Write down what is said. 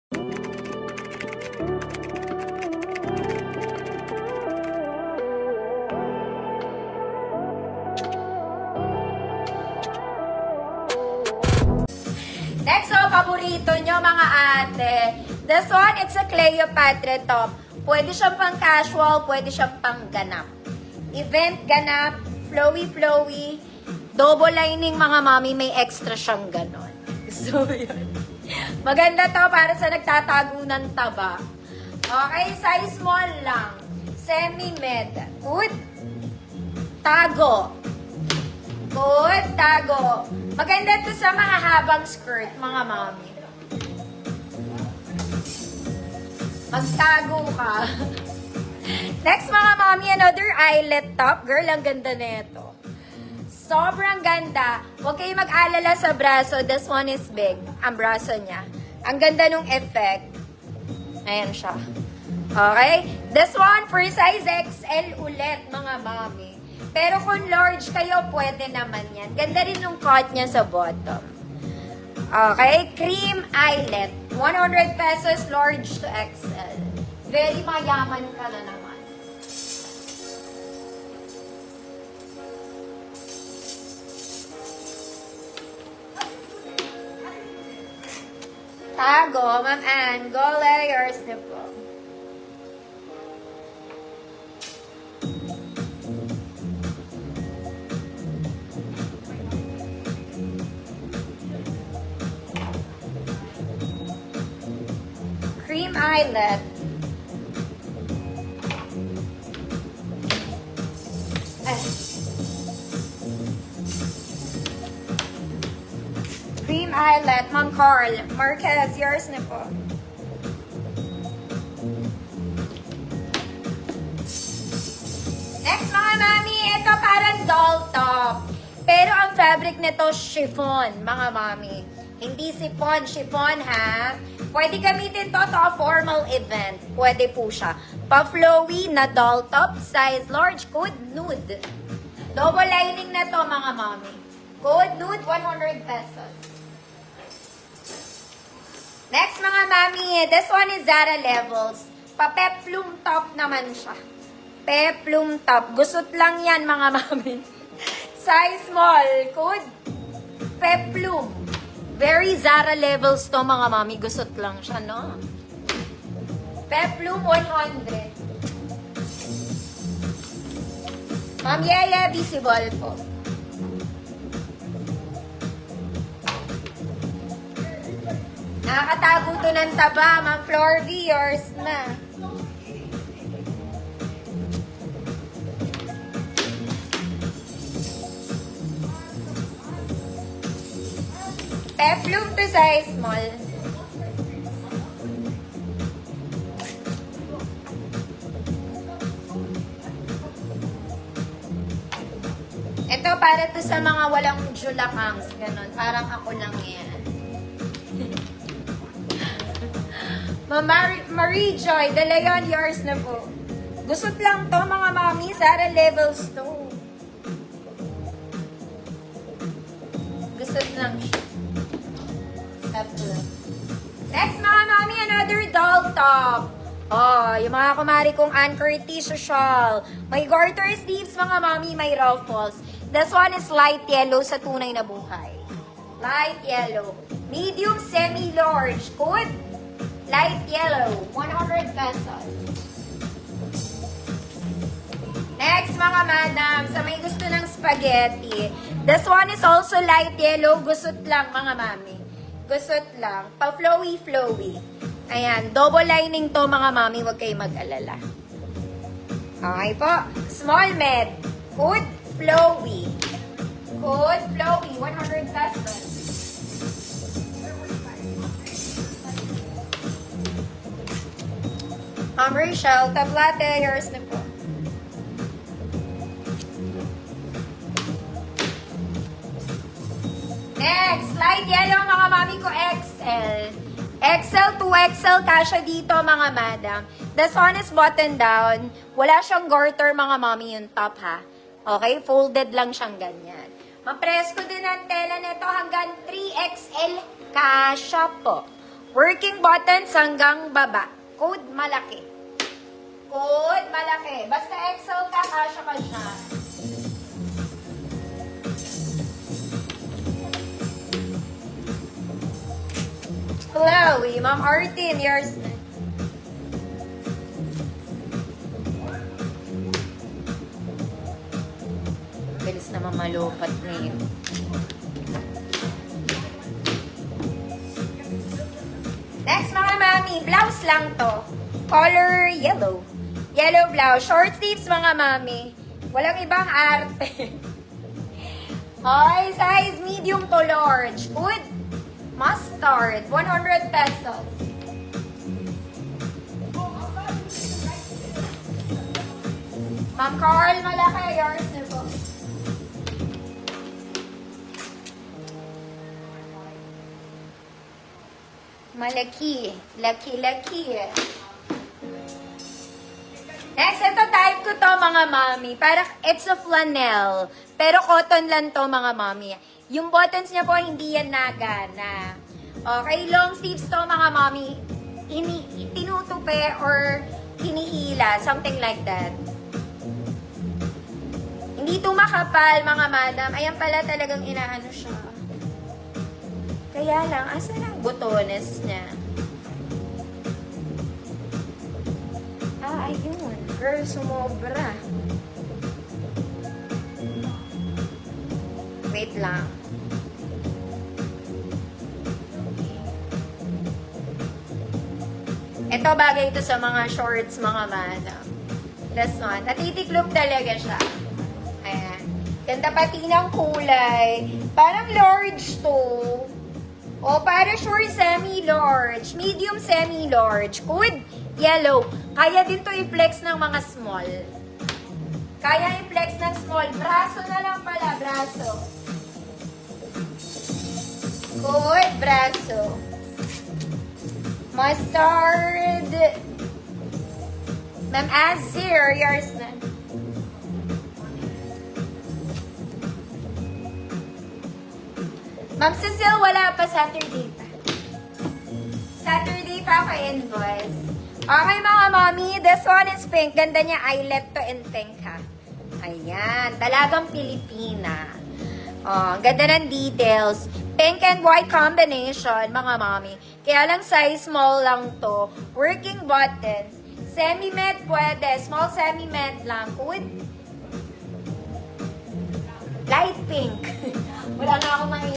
Next, paborito nyo mga ate. This one, it's a Cleopatra top. Pwede siyang pang casual, pwede siyang pang ganap. Event ganap, flowy-flowy, double lining mga mami, may extra siyang ganon. So, yun. Maganda to para sa nagtatago ng taba. Okay, size small lang. Semi-med. Good. Tago. Good, tago. Maganda to sa mahahabang skirt, mga mami. Magtago ka. Next, mga mami, another eyelet top. Girl, ang ganda nito. Sobrang ganda. Huwag kayo mag-alala sa braso. This one is big. Ang braso niya. Ang ganda nung effect. Ayan siya. Okay? This one, for size XL ulit, mga mami. Pero kung large kayo, pwede naman yan. Ganda rin yung cut niya sa bottom. Okay? Cream eyelet. 100 pesos, large to XL. Very mayaman ka na naman. Tago, Ma'am Ann. Go layers na po. Cream eyelet. Cream eyelet, Ma'am Carl. Marquez, yours na po. Next, mga mami, ito parang doll top. Pero ang fabric nito, chiffon, mga mami. Hindi sipon, chiffon ha. Pwede gamitin to a formal event. Pwede po siya. Pa-flowy na doll top, size large, code nude. Double lining na to, mga mami. Code nude, 100 pesos. Next, mga mami, this one is Zara Levels. Pa-peplum top naman siya. Peplum top. Gusot lang yan, mga mami. Size small, code peplum. Very Zara Levels to, mga mami. Gusot lang siya, no? Peplum 100. Ma'am Yaya, visible po. Nakakatago to ng taba. Ma'am Florvy, yours na. Peplum to size small. Ito para to sa mga walang julakangs. Ganon. Parang ako lang yan. Marie Joy, De Leon, yours na po. Gusot lang to, mga mami. Zara Levels to. Gusot lang siya. Next, mga mami, another doll top. Oh, yung mga kumari kong anchor tissue shawl. May garter sleeves, mga mami, may ruffles. This one is light yellow sa tunay na buhay. Light yellow. Medium, semi-large. Code? Light yellow. 100 pesos. Next, mga madam, sa may gusto ng spaghetti. This one is also light yellow. Gusot lang, mga mami. Gusot lang. Pa-flowy-flowy. Ayan. Double lining to, mga mami. Huwag kayo mag-alala. Okay po. Small med. Good flowy. Good flowy. 100 pesos. Rachel, tablate. Yours na po. Next, light yellow, mga mami ko, XL. XL to XL, kasha dito, mga madam. This one is button down. Wala siyang garter, mga mami, yung top, ha? Okay? Folded lang siyang ganyan. Mapresko din ang tela nito hanggang 3XL, kasha po. Working buttons hanggang baba. Code malaki. Code malaki. Basta Excel ka, kasya ka siya. Chloe, Ma'am Artin, yours. Bilis naman malupat ngayon. Next mga mami, blouse lang to. Color yellow. Yellow blouse. Short sleeves mga mami. Walang ibang arte. Hoy, size medium to large. Good. Mustard. 100 pesos. Ma'am Carl, malaki. Yours na po. Malaki. Laki. Next, ito type ko to mga mami. Para it's a flannel. Pero cotton lang to mga mami. Yung buttons niya po, hindi yan nagana. Okay, long sleeves to mga mami. Tinutupi or hinihila. Something like that. Hindi to makapal mga madam. Ayan pala talagang inaano siya. Kaya lang, asa lang botones niya? Ah, ayun. Girl, sumobra. Wait lang. Ito bagay ito sa mga shorts, mga madam. This one. Natitiklop talaga siya. Ayan. Ganda pati ng kulay. Parang large to. O, para sure semi-large. Medium semi-large. Good. Yellow. Kaya din to i-flex ng mga small. Kaya i-flex ng small. Braso na lang pala. Braso. Good. Braso. Mustard. Ma'am Azir. Yours na. Ma'am Cecil, wala pa Saturday pa. Saturday pa ako invoice. Okay mga mommy, this one is pink. Ganda niya, eyelet to in pink ha. Ayan, talagang Pilipina. Oh, ganda ng details. Pink and white combination, mga mommy. Kaya lang size small lang to. Working buttons. Semi-met pwede. Small semi-met lang. Good. Light pink. Wala na akong mga